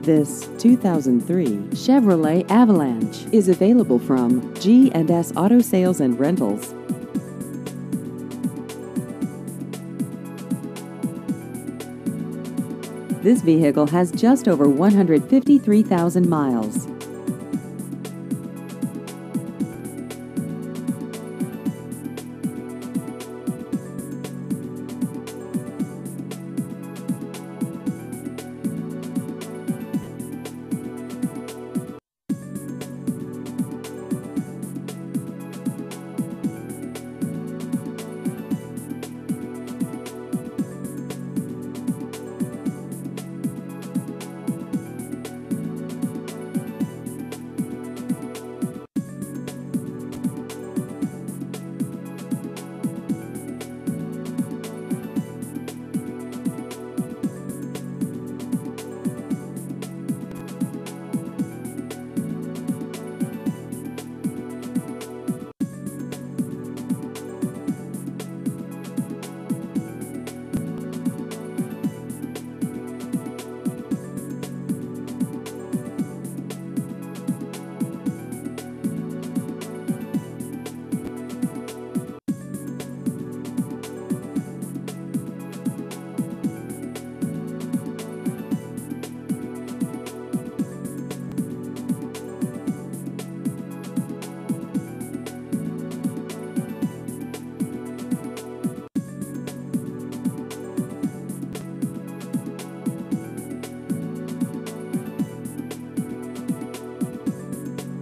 This 2003 Chevrolet Avalanche is available from G&S Auto Sales and Rentals. This vehicle has just over 153,000 miles.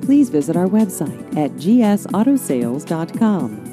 Please visit our website at gsautosales.com.